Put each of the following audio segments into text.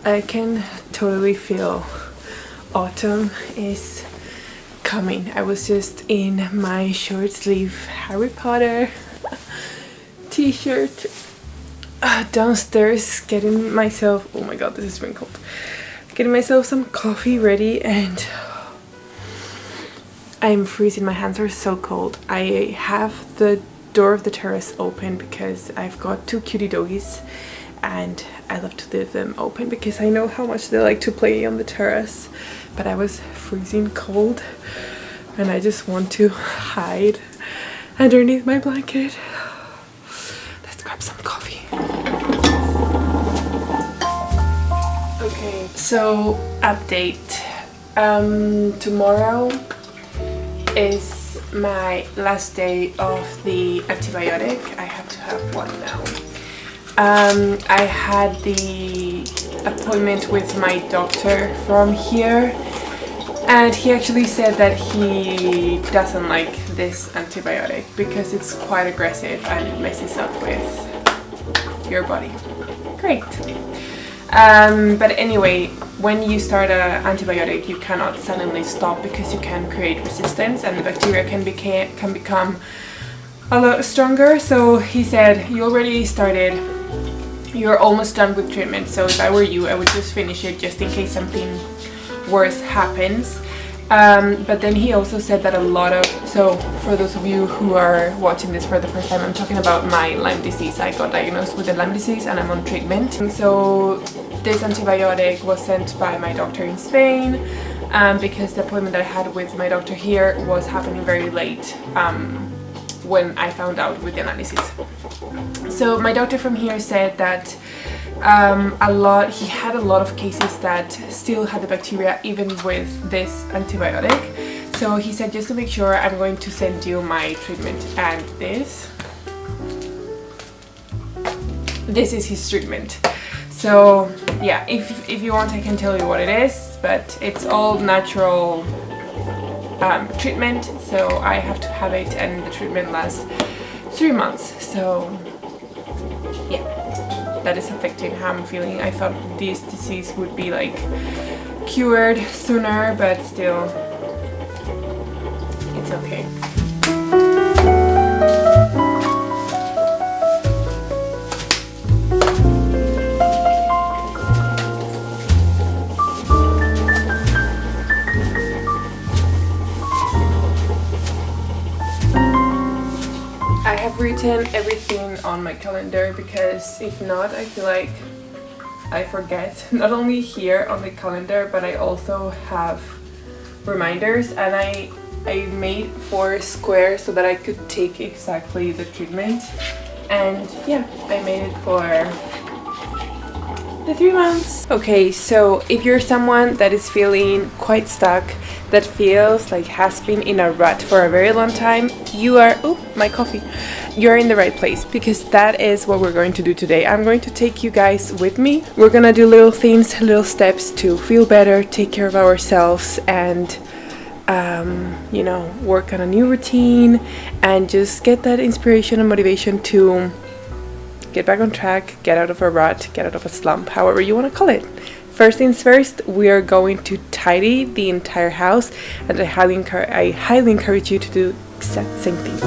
I can totally feel autumn is coming. I was just in my short sleeve Harry Potter t-shirt downstairs getting myself, oh my god, this is wrinkled, getting myself some coffee ready, and I'm freezing. My hands are so cold. I have the door of the terrace open because I've got two cutie doggies and I love to leave them open because I know how much they like to play on the terrace, but I was freezing cold and I just want to hide underneath my blanket. Let's grab some coffee. Okay, so update. Tomorrow is my last day of the antibiotic. I have to have one now. I had the appointment with my doctor from here, and he actually said that he doesn't like this antibiotic because it's quite aggressive and it messes up with your body. Great. But anyway, when you start an antibiotic, you cannot suddenly stop because you can create resistance and the bacteria can become a lot stronger. So he said, you already started, you're almost done with treatment, so if I were you, I would just finish it just in case something worse happens. But then he also said that a lot of, so for those of you who are watching this for the first time, I'm talking about my Lyme disease. I got diagnosed with the Lyme disease and I'm on treatment. And so this antibiotic was sent by my doctor in Spain because the appointment that I had with my doctor here was happening very late when I found out with the analysis. So my doctor from here said that he had a lot of cases that still had the bacteria even with this antibiotic. So he said, just to make sure, I'm going to send you my treatment, and this is his treatment. So yeah, if you want, I can tell you what it is, but it's all natural treatment, so I have to have it, and the treatment lasts 3 months. So yeah, that is affecting how I'm feeling. I thought this disease would be like cured sooner, but still it's okay. I have written everything on my calendar because if not, I feel like I forget. Not only here on the calendar, but I also have reminders, and I made 4 squares so that I could take exactly the treatment, and yeah, I made it for the 3 months. Okay, so if you're someone that is feeling quite stuck, that feels like has been in a rut for a very long time, you are, oh, my coffee, you're in the right place, because that is what we're going to do today. I'm going to take you guys with me. We're gonna do little things, little steps to feel better, take care of ourselves, and you know, work on a new routine and just get that inspiration and motivation to get back on track, get out of a rut, get out of a slump, however you want to call it. First things first, we are going to tidy the entire house, and I highly encourage you to do the exact same thing.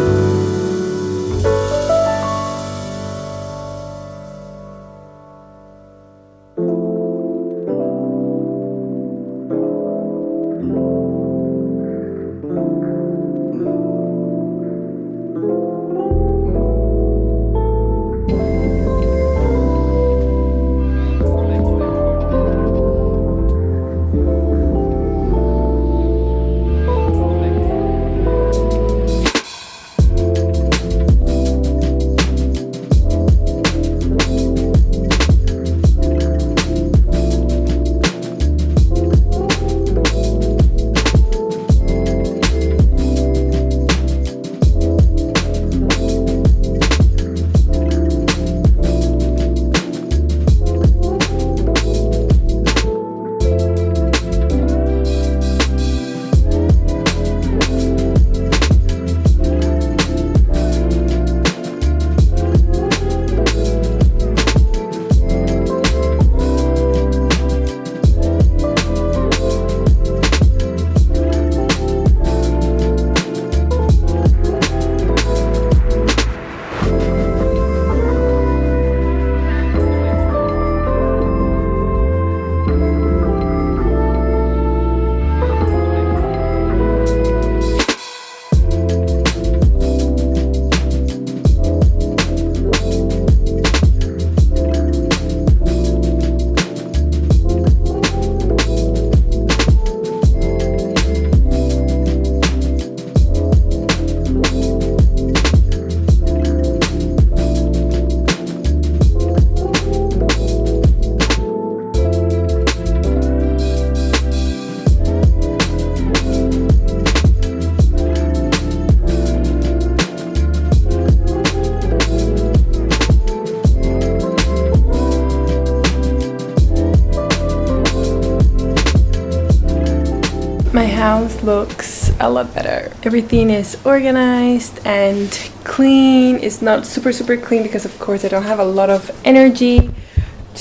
house looks a lot better. Everything is organized and clean. It's not super clean because of course I don't have a lot of energy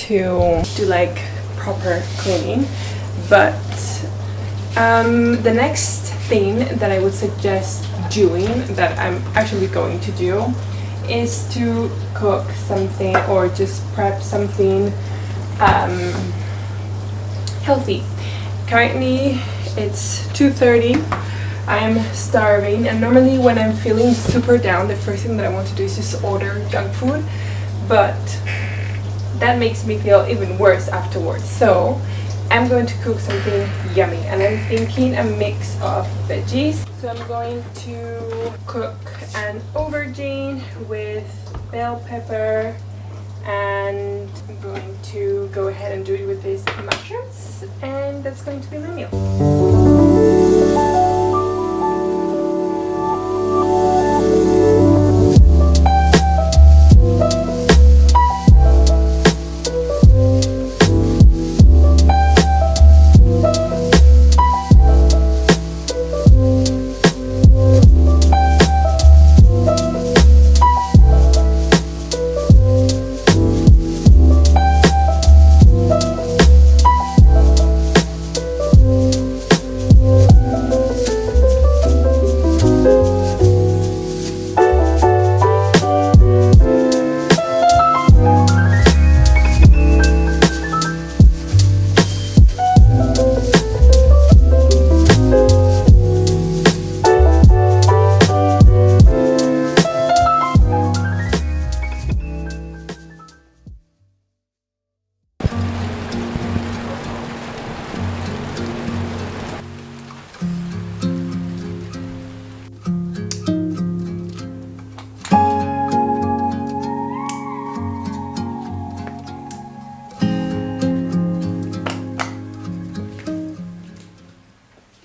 to do like proper cleaning, but the next thing that I would suggest doing, that I'm actually going to do, is to cook something or just prep something healthy. Currently it's 2:30. I am starving, and normally when I'm feeling super down, the first thing that I want to do is just order junk food, but that makes me feel even worse afterwards. So I'm going to cook something yummy, and I'm thinking a mix of veggies. So I'm going to cook an aubergine with bell pepper, and I'm going to go ahead and do it with these mushrooms, and that's going to be my meal.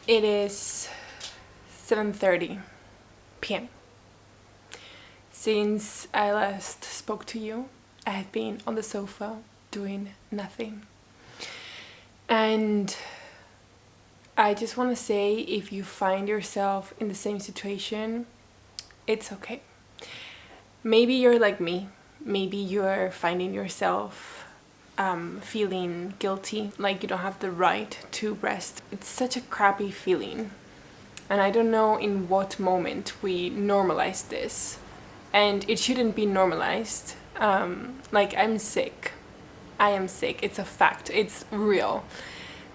It is 7:30 p.m. Since I last spoke to you, I have been on the sofa doing nothing. And I just want to say, if you find yourself in the same situation, it's okay. Maybe you're like me. Maybe you're finding yourself feeling guilty, like you don't have the right to rest. It's such a crappy feeling, and I don't know in what moment we normalize this, and it shouldn't be normalized. Like, I'm sick, I am sick, it's a fact, it's real,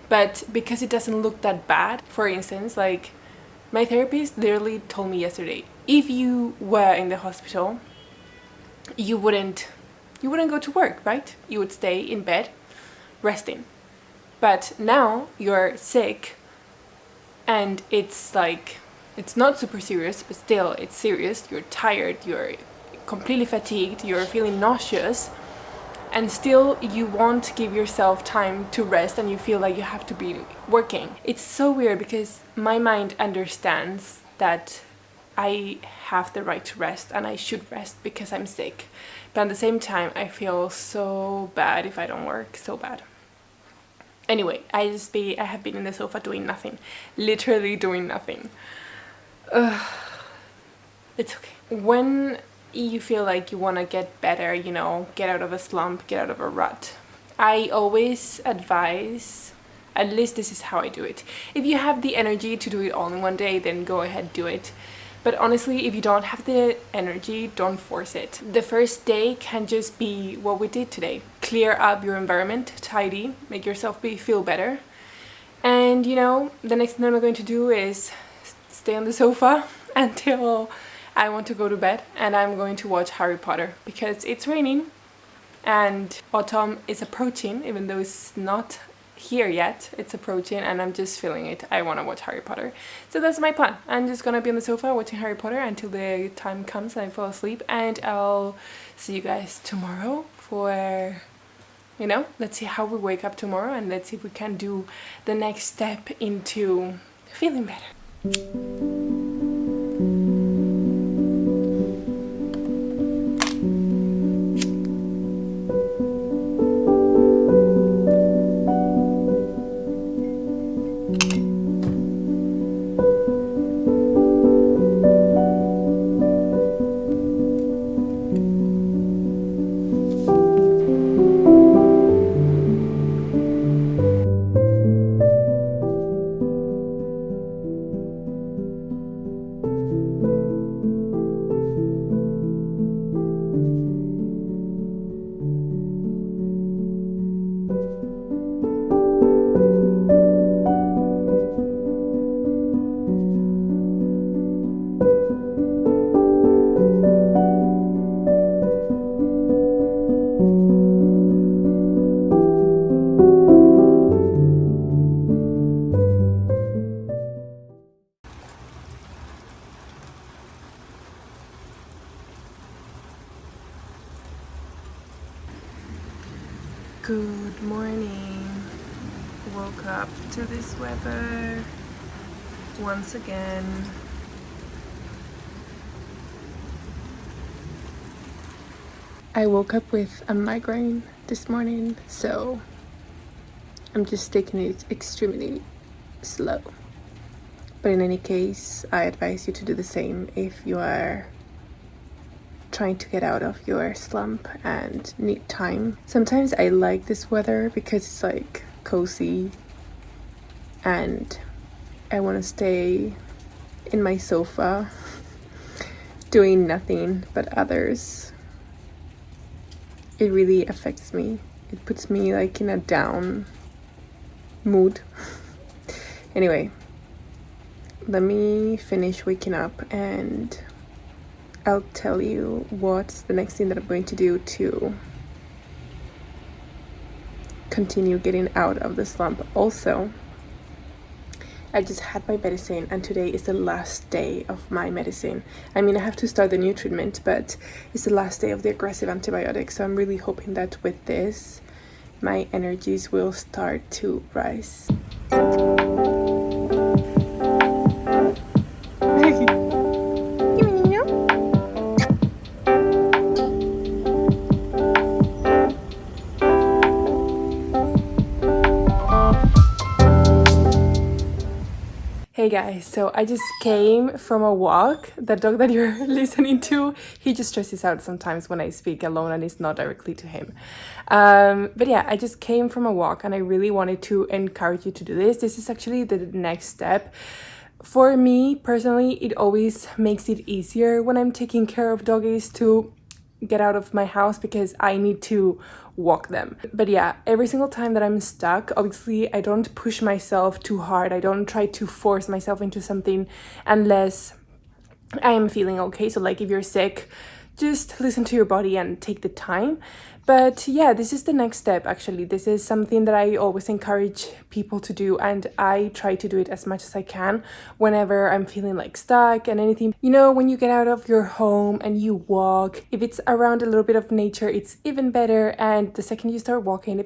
but because it doesn't look that bad. For instance, like, my therapist literally told me yesterday, if you were in the hospital, you wouldn't go to work, right? You would stay in bed resting. But now you're sick, and it's like, it's not super serious, but still it's serious. You're tired, you're completely fatigued, you're feeling nauseous, and still you won't give yourself time to rest, and you feel like you have to be working. It's so weird because my mind understands that I have the right to rest and I should rest because I'm sick. But at the same time, I feel so bad if I don't work, so bad. Anyway, I have been in the sofa doing nothing, literally doing nothing. It's okay. When you feel like you want to get better, you know, get out of a slump, get out of a rut, I always advise, at least this is how I do it. If you have the energy to do it all in one day, then go ahead, do it. But honestly, if you don't have the energy, don't force it. The first day can just be what we did today. Clear up your environment, tidy, make yourself feel better. And you know, the next thing I'm going to do is stay on the sofa until I want to go to bed, and I'm going to watch Harry Potter because it's raining and autumn is approaching, even though it's not here yet. It's approaching and I'm just feeling it. I want to watch Harry Potter. So that's my plan. I'm just gonna be on the sofa watching Harry Potter until the time comes and I fall asleep, and I'll see you guys tomorrow for, you know, let's see how we wake up tomorrow, and let's see if we can do the next step into feeling better. Good morning. Woke up to this weather once again. I woke up with a migraine this morning, so I'm just taking it extremely slow. But in any case, I advise you to do the same if you are trying to get out of your slump and need time. Sometimes I like this weather because it's like cozy and I want to stay in my sofa doing nothing but others. It really affects me. It puts me like in a down mood. Anyway, let me finish waking up and I'll tell you what's the next thing that I'm going to do to continue getting out of the slump. Also, I just had my medicine and today is the last day of my medicine. I mean, I have to start the new treatment, but it's the last day of the aggressive antibiotic. So I'm really hoping that with this, my energies will start to rise. Hey guys, so I just came from a walk. The dog that you're listening to, he just stresses out sometimes when I speak alone and it's not directly to him. But yeah, I just came from a walk and I really wanted to encourage you to do this. This is actually the next step. For me personally, it always makes it easier when I'm taking care of doggies to get out of my house because I need to walk them. But yeah, every single time that I'm stuck, obviously I don't push myself too hard. I don't try to force myself into something unless I am feeling okay. So like if you're sick, just listen to your body and take the time. But yeah, this is the next step actually. This is something that I always encourage people to do and I try to do it as much as I can whenever I'm feeling like stuck and anything. You know, when you get out of your home and you walk, if it's around a little bit of nature, it's even better. And the second you start walking,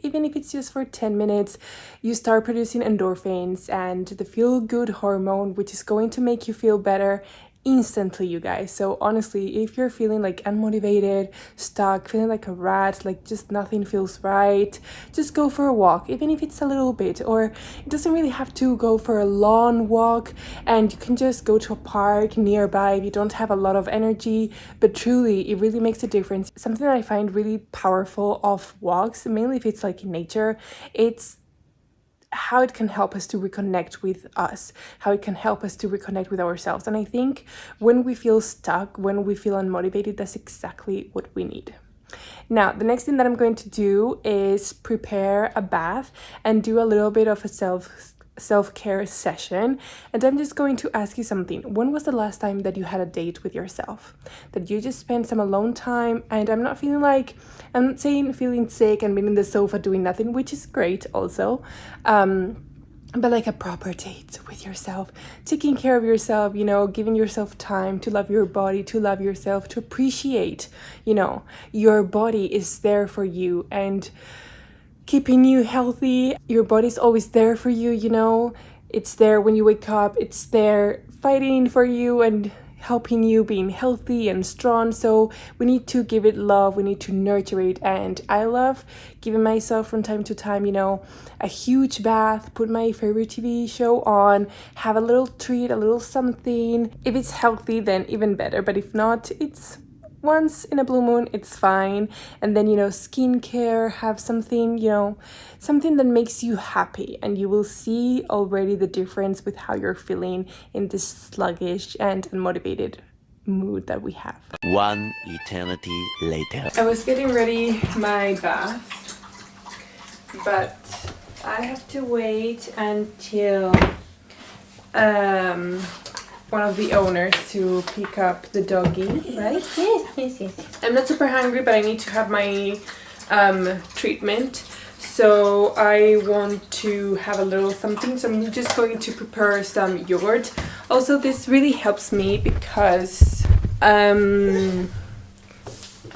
even if it's just for 10 minutes, you start producing endorphins and the feel-good hormone, which is going to make you feel better instantly, you guys. So honestly, if you're feeling like unmotivated, stuck, feeling like a rat, like just nothing feels right, just go for a walk, even if it's a little bit. Or it doesn't really have to go for a long walk, and you can just go to a park nearby if you don't have a lot of energy. But truly, it really makes a difference. Something that I find really powerful of walks, mainly if it's like in nature, it's how it can help us to reconnect with us, how it can help us to reconnect with ourselves. And I think when we feel stuck, when we feel unmotivated, that's exactly what we need. Now, the next thing that I'm going to do is prepare a bath and do a little bit of a self-care session. And I'm just going to ask you something. When was the last time that you had a date with yourself? That you just spent some alone time? And I'm not saying feeling sick and being in the sofa doing nothing, which is great also. But like a proper date with yourself, taking care of yourself, you know, giving yourself time to love your body, to love yourself, to appreciate, you know, your body is there for you and keeping you healthy. Your body's always there for you, you know. It's there when you wake up. It's there fighting for you and helping you being healthy and strong. So we need to give it love. We need to nurture it. And I love giving myself from time to time, you know, a huge bath, put my favorite TV show on, have a little treat, a little something. If it's healthy, then even better. But if not, it's once in a blue moon, it's fine. And then, you know, skincare, have something, you know, something that makes you happy, and you will see already the difference with how you're feeling in this sluggish and unmotivated mood that we have. One eternity later. I was getting ready my bath, but I have to wait until one of the owners to pick up the doggy, right? Yes. I'm not super hungry, but I need to have my treatment. So I want to have a little something. So I'm just going to prepare some yogurt. Also, this really helps me because I'm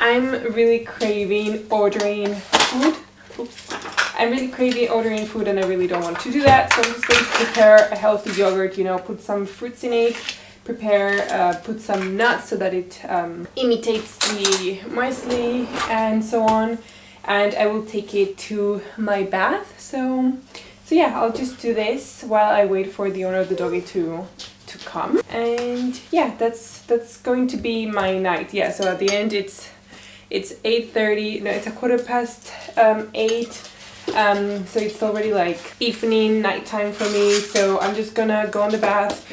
really craving ordering food oops, I'm really craving ordering food and I really don't want to do that. So I'm just going to prepare a healthy yogurt, you know, put some fruits in it, put some nuts so that it imitates the muesli and so on. And I will take it to my bath. So yeah, I'll just do this while I wait for the owner of the doggy to come. And yeah, that's going to be my night. Yeah, so at the end it's 8:30, no, it's 8:15. So it's already like evening, nighttime for me. So I'm just gonna go in the bath,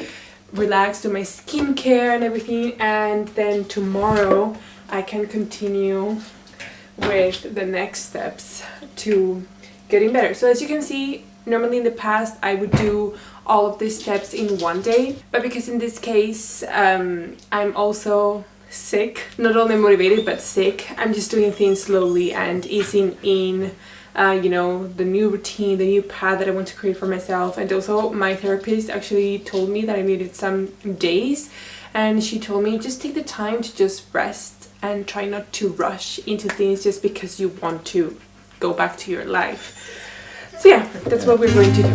relax, do my skincare and everything, and then tomorrow I can continue with the next steps to getting better. So as you can see, normally in the past I would do all of these steps in one day, but because in this case I'm also sick, not only motivated but sick, I'm just doing things slowly and easing in you know, the new routine, the new path that I want to create for myself. And also my therapist actually told me that I needed some days, and she told me just take the time to just rest and try not to rush into things just because you want to go back to your life. So yeah, that's what we're going to do.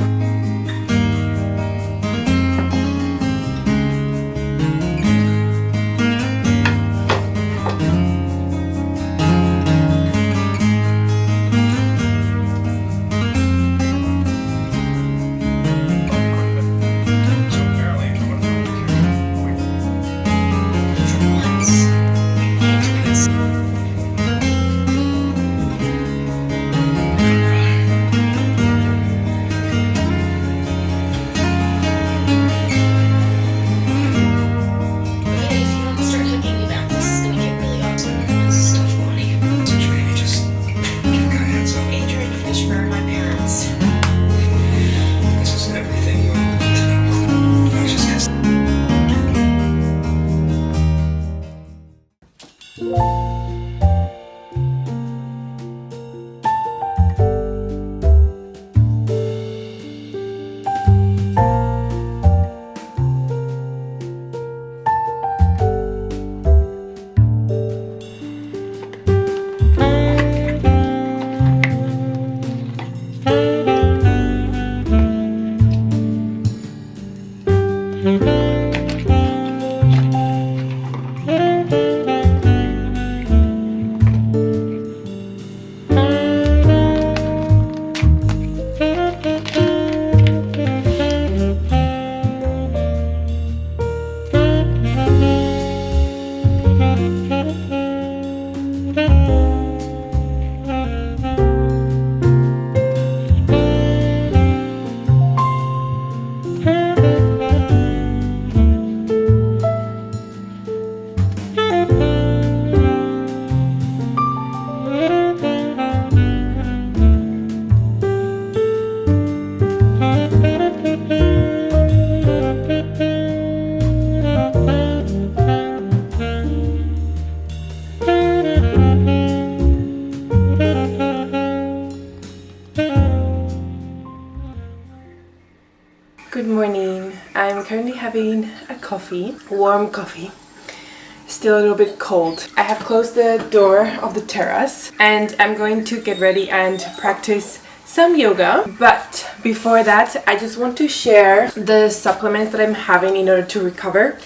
Good morning. I'm currently having a coffee, warm coffee. Still a little bit cold. I have closed the door of the terrace and I'm going to get ready and practice some yoga. But before that, I just want to share the supplements that I'm having in order to recover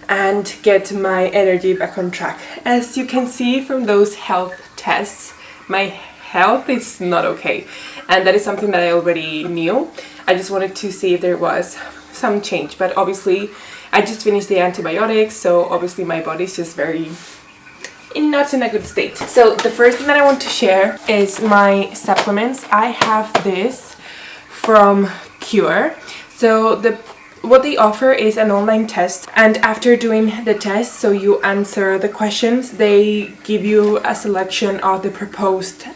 and get my energy back on track. As you can see from those health tests, my health is not okay, and that is something that I already knew. I just wanted to see if there was some change, but obviously I just finished the antibiotics, so obviously my body's just not in a good state. So the first thing that I want to share is my supplements. I have this from Cure. So what they offer is an online test, and after doing the test, so you answer the questions, they give you a selection of the proposed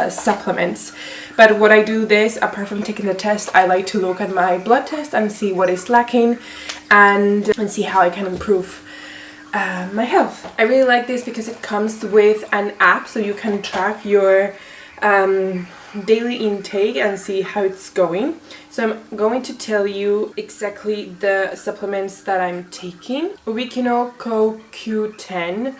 supplements. But what I do this, apart from taking the test, I like to look at my blood test and see what is lacking and see how I can improve my health. I really like this because it comes with an app, so you can track your daily intake and see how it's going. So I'm going to tell you exactly the supplements that I'm taking. Ubiquinol CoQ10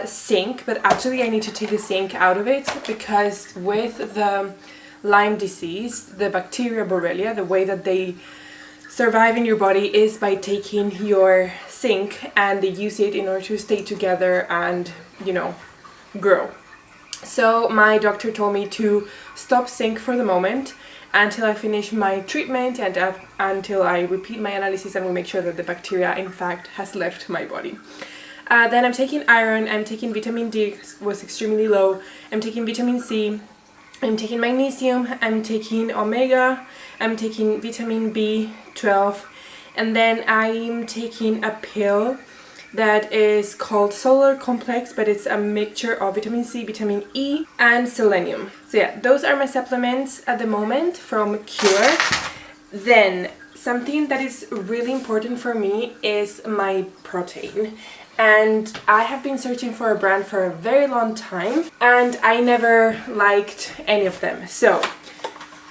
zinc, but actually I need to take the zinc out of it because with the Lyme disease, the bacteria Borrelia, the way that they survive in your body is by taking your zinc and they use it in order to stay together and, you know, grow. So my doctor told me to stop zinc for the moment until I finish my treatment and until I repeat my analysis and we make sure that the bacteria in fact has left my body. Then I'm taking iron, I'm taking vitamin D, was extremely low, I'm taking vitamin C, I'm taking magnesium, I'm taking omega, I'm taking vitamin B12, and then I'm taking a pill that is called Solar Complex, but it's a mixture of vitamin C, vitamin E, and selenium. So yeah, those are my supplements at the moment from Cure. Then something that is really important for me is my protein. And I have been searching for a brand for a very long time and I never liked any of them. So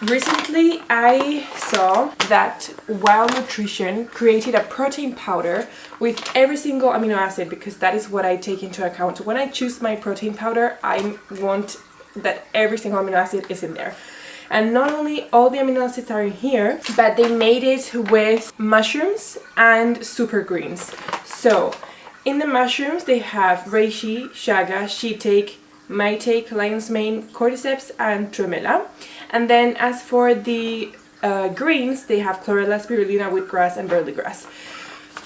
recently I saw that Wild Nutrition created a protein powder with every single amino acid, because that is what I take into account. When I choose my protein powder, I want that every single amino acid is in there. And not only all the amino acids are in here, but they made it with mushrooms and super greens. So in the mushrooms, they have reishi, chaga, shiitake, maitake, lion's mane, cordyceps, and tremella. And then as for the greens, they have chlorella, spirulina, wheatgrass, and barley grass.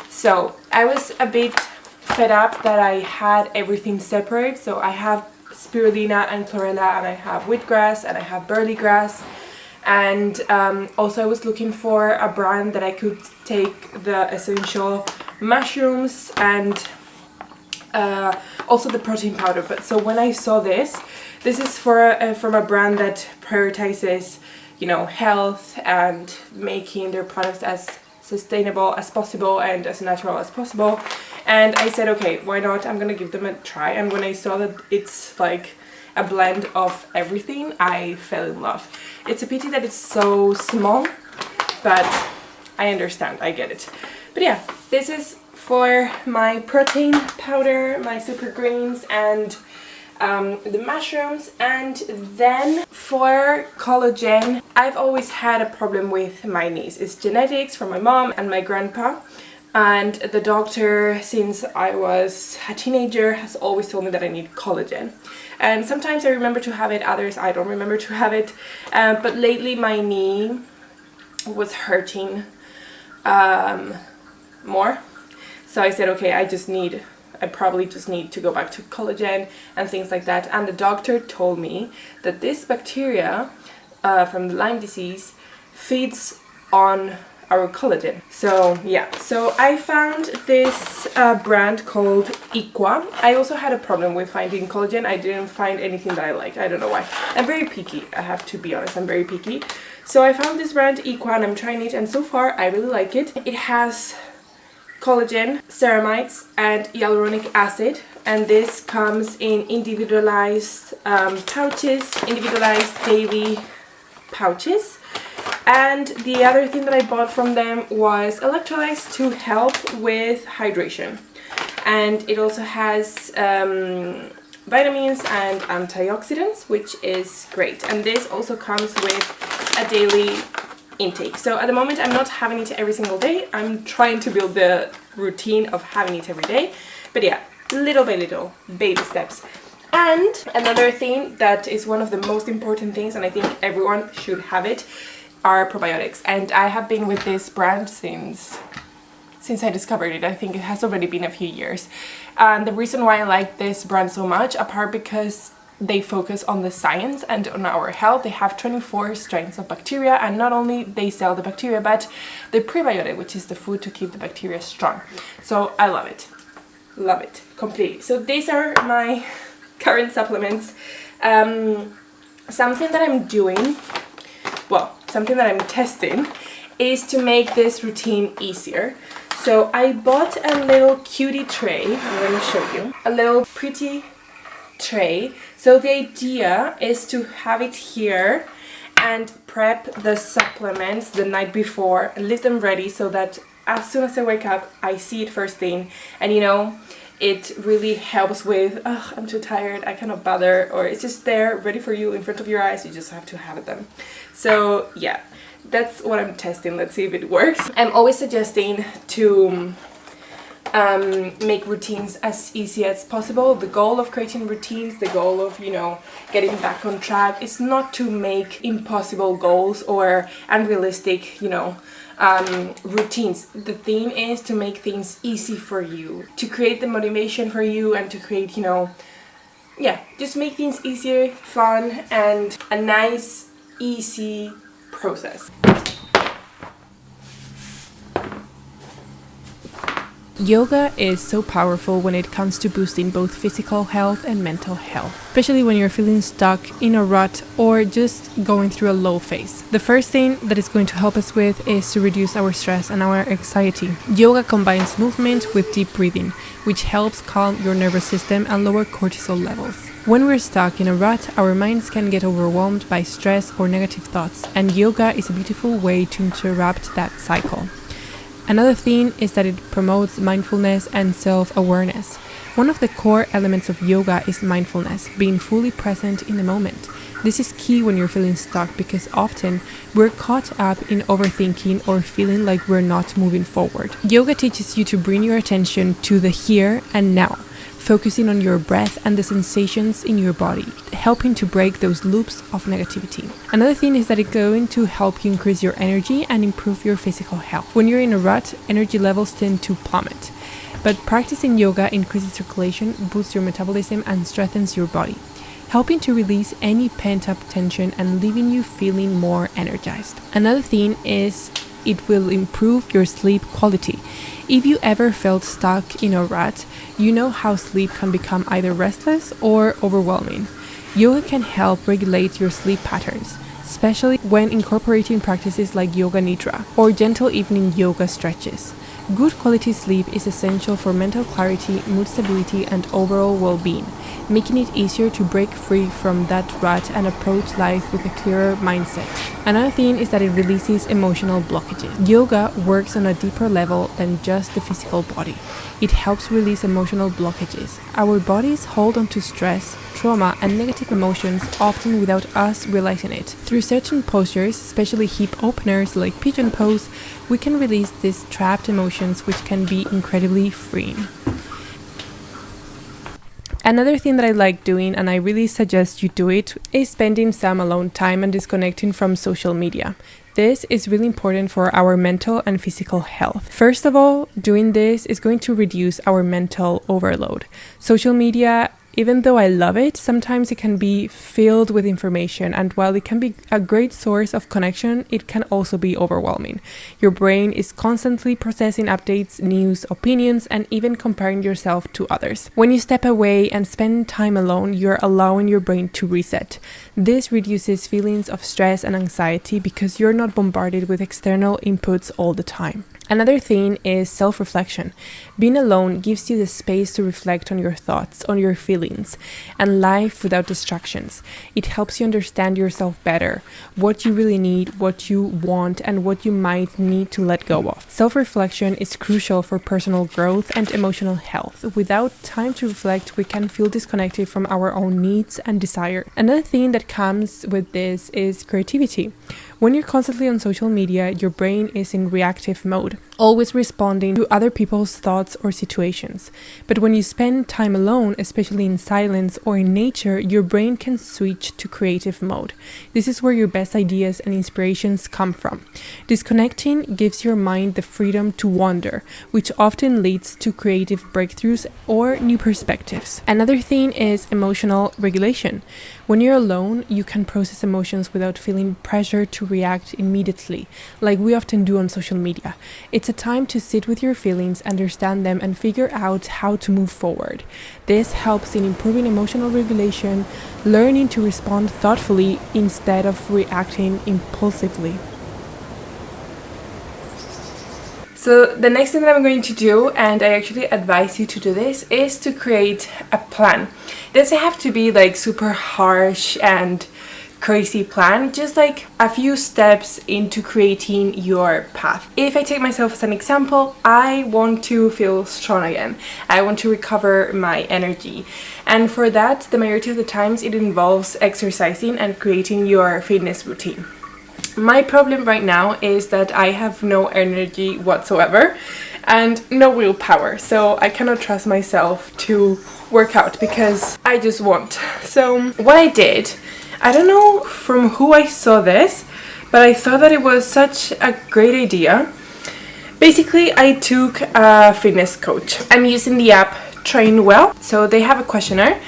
So I was a bit fed up that I had everything separate. So I have spirulina and chlorella, and I have wheatgrass, and I have barley grass. And also I was looking for a brand that I could take the essential mushrooms and also the protein powder. But so when I saw this is from a brand that prioritizes, you know, health and making their products as sustainable as possible and as natural as possible. And I said, okay, why not? I'm gonna give them a try. And when I saw that it's like a blend of everything, I fell in love. It's a pity that it's so small, but I understand, I get it. But yeah, this is for my protein powder, my super greens, and the mushrooms. And then for collagen, I've always had a problem with my knees. It's genetics from my mom and my grandpa. And the doctor, since I was a teenager, has always told me that I need collagen. And sometimes I remember to have it, others I don't remember to have it. But lately my knee was hurting more. So I said, okay, I probably just need to go back to collagen and things like that. And the doctor told me that this bacteria from the Lyme disease feeds on our collagen. So yeah, so I found this brand called Equa. I also had a problem with finding collagen. I didn't find anything that I liked. I don't know why. I'm very picky, I have to be honest. I'm very picky. So I found this brand Equa and I'm trying it, and so far I really like it. It has collagen, ceramides, and hyaluronic acid, and this comes in individualized pouches, individualized daily pouches. And the other thing that I bought from them was electrolytes to help with hydration. And it also has vitamins and antioxidants, which is great. And this also comes with a daily intake. So at the moment I'm not having it every single day. I'm trying to build the routine of having it every day. But yeah, little by little, baby steps. And another thing that is one of the most important things, and I think everyone should have it, are probiotics. And I have been with this brand since I discovered it. I think it has already been a few years. And the reason why I like this brand so much, apart because they focus on the science and on our health, they have 24 strains of bacteria, and not only they sell the bacteria, but the prebiotic, which is the food to keep the bacteria strong. So I love it completely. So these are my current supplements. Something that I'm doing, well, something that I'm testing is to make this routine easier. So I bought a little cutie tray. I'm going to show you a little pretty tray. So the idea is to have it here and prep the supplements the night before and leave them ready so that as soon as I wake up I see it first thing. And you know, It really helps with, oh, I'm too tired, I cannot bother, or it's just there ready for you in front of your eyes, you just have to have them. So yeah, that's what I'm testing. Let's see if it works. I'm always suggesting to make routines as easy as possible. The goal of creating routines, the goal of, you know, getting back on track is not to make impossible goals or unrealistic, you know, routines. The theme is to make things easy for you, to create the motivation for you, and to create, you know, yeah, just make things easier, fun, and a nice, easy process. Yoga is so powerful when it comes to boosting both physical health and mental health, especially when you're feeling stuck in a rut or just going through a low phase. The first thing that it's going to help us with is to reduce our stress and our anxiety. Yoga combines movement with deep breathing, which helps calm your nervous system and lower cortisol levels. When we're stuck in a rut, our minds can get overwhelmed by stress or negative thoughts, and yoga is a beautiful way to interrupt that cycle. Another thing is that it promotes mindfulness and self-awareness. One of the core elements of yoga is mindfulness, being fully present in the moment. This is key when you're feeling stuck because often we're caught up in overthinking or feeling like we're not moving forward. Yoga teaches you to bring your attention to the here and now, focusing on your breath and the sensations in your body, helping to break those loops of negativity. Another thing is that it's going to help you increase your energy and improve your physical health. When you're in a rut, energy levels tend to plummet. But practicing yoga increases circulation, boosts your metabolism, and strengthens your body, helping to release any pent-up tension and leaving you feeling more energized. Another thing is it will improve your sleep quality. If you ever felt stuck in a rut, you know how sleep can become either restless or overwhelming. Yoga can help regulate your sleep patterns, especially when incorporating practices like yoga nidra or gentle evening yoga stretches. Good quality sleep is essential for mental clarity, mood stability, and overall well-being, making it easier to break free from that rut and approach life with a clearer mindset. Another thing is that it releases emotional blockages. Yoga works on a deeper level than just the physical body. It helps release emotional blockages. Our bodies hold on to stress, trauma, and negative emotions often without us realizing it. Through certain postures, especially hip openers like pigeon pose, we can release these trapped emotions, which can be incredibly freeing. Another thing that I like doing, and I really suggest you do it, is spending some alone time and disconnecting from social media. This is really important for our mental and physical health. First of all, doing this is going to reduce our mental overload. Social media, even though I love it, sometimes it can be filled with information, and while it can be a great source of connection, it can also be overwhelming. Your brain is constantly processing updates, news, opinions, and even comparing yourself to others. When you step away and spend time alone, you're allowing your brain to reset. This reduces feelings of stress and anxiety because you're not bombarded with external inputs all the time. Another thing is self-reflection. Being alone gives you the space to reflect on your thoughts, on your feelings, and life without distractions. It helps you understand yourself better, what you really need, what you want, and what you might need to let go of. Self-reflection is crucial for personal growth and emotional health. Without time to reflect, we can feel disconnected from our own needs and desire. Another thing that comes with this is creativity. When you're constantly on social media, your brain is in reactive mode, always responding to other people's thoughts or situations. But when you spend time alone, especially in silence or in nature, your brain can switch to creative mode. This is where your best ideas and inspirations come from. Disconnecting gives your mind the freedom to wander, which often leads to creative breakthroughs or new perspectives. Another thing is emotional regulation. When you're alone, you can process emotions without feeling pressure to react immediately, like we often do on social media. It's a time to sit with your feelings, understand them, and figure out how to move forward. This helps in improving emotional regulation, learning to respond thoughtfully instead of reacting impulsively. So the next thing that I'm going to do, and I actually advise you to do this, is to create a plan. It doesn't have to be like super harsh and crazy plan, just like a few steps into creating your path. If I take myself as an example, I want to feel strong again. I want to recover my energy. And for that, the majority of the times it involves exercising and creating your fitness routine. My problem right now is that I have no energy whatsoever and no willpower, so I cannot trust myself to work out because I just won't. So what I did, I don't know from who I saw this, but I thought that it was such a great idea. Basically, I took a fitness coach. I'm using the app Train Well, so they have a questionnaire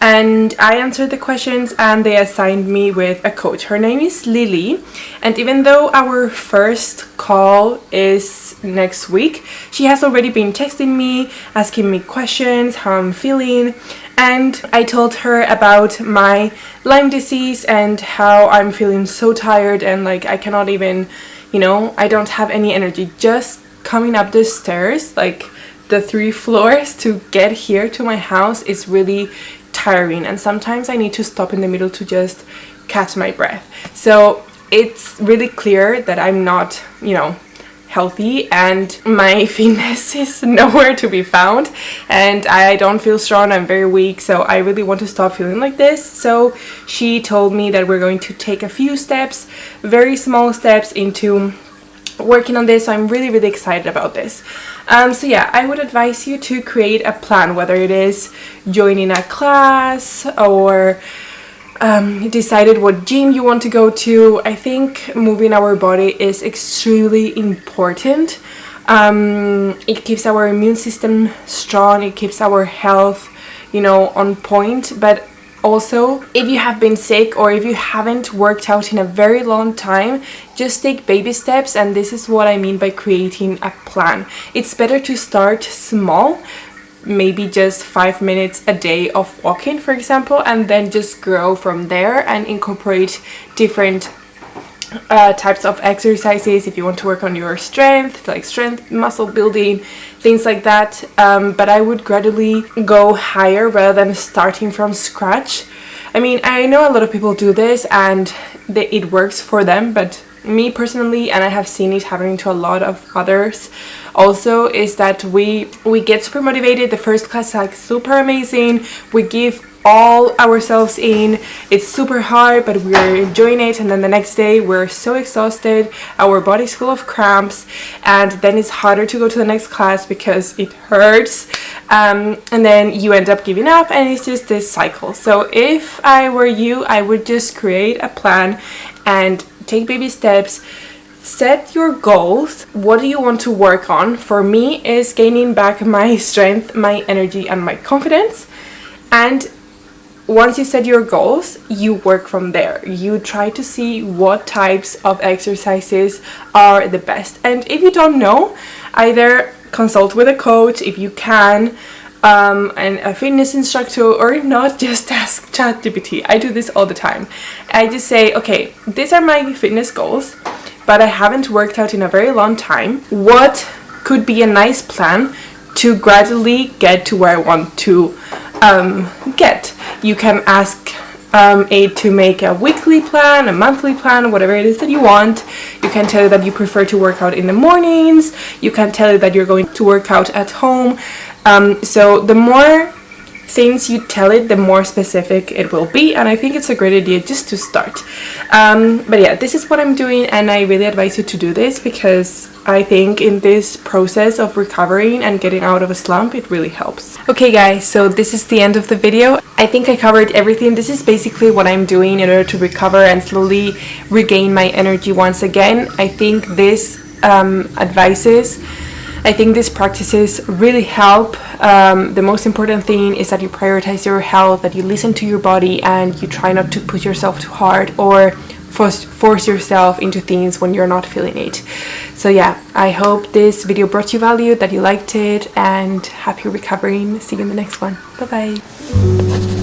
and I answered the questions and they assigned me with a coach. Her name is Lily, and even though our first call is next week, she has already been texting me, asking me questions, how I'm feeling, and I told her about my Lyme disease and how I'm feeling so tired and like I cannot even, I don't have any energy. Just coming up the stairs, like the 3 floors to get here to my house is really tiring, and sometimes I need to stop in the middle to just catch my breath. So it's really clear that I'm not, healthy, and my fitness is nowhere to be found, and I don't feel strong. I'm very weak, so I really want to stop feeling like this. So she told me that we're going to take a few steps, very small steps, into working on this. So I'm really, really excited about this. So yeah, I would advise you to create a plan, whether it is joining a class or decided what gym you want to go to. I think moving our body is extremely important. It keeps our immune system strong, it keeps our health, on point. But also, if you have been sick or if you haven't worked out in a very long time, just take baby steps, and this is what I mean by creating a plan. It's better to start small, maybe just 5 minutes a day of walking, for example, and then just grow from there and incorporate different types of exercises if you want to work on your strength, like strength, muscle building, things like that. But I would gradually go higher rather than starting from scratch. I mean, I know a lot of people do this and it works for them, but me personally, and I have seen it happening to a lot of others also, is that we get super motivated. The first class is like super amazing, we give all ourselves in, it's super hard, but we're enjoying it, and then the next day we're so exhausted, our body's full of cramps, and then it's harder to go to the next class because it hurts, and then you end up giving up, and it's just this cycle. So if I were you, I would just create a plan and take baby steps. Set your goals. What do you want to work on? For me, is gaining back my strength, my energy, and my confidence. And once you set your goals, you work from there. You try to see what types of exercises are the best. And if you don't know, either consult with a coach if you can, and a fitness instructor, or if not, just ask ChatGPT. I do this all the time. I just say, okay, these are my fitness goals, but I haven't worked out in a very long time. What could be a nice plan to gradually get to where I want to get? You can ask it to make a weekly plan, a monthly plan, whatever it is that you want. You can tell it that you prefer to work out in the mornings. You can tell it that you're going to work out at home. So the more things you tell it, the more specific it will be, and I think it's a great idea just to start. But yeah, this is what I'm doing, and I really advise you to do this because I think in this process of recovering and getting out of a slump, it really helps. Okay guys, so this is the end of the video. I think I covered everything. This is basically what I'm doing in order to recover and slowly regain my energy once again. I think these practices really help. The most important thing is that you prioritize your health, that you listen to your body, and you try not to push yourself too hard or force yourself into things when you're not feeling it. So yeah, I hope this video brought you value, that you liked it, and happy recovering. See you in the next one. Bye bye.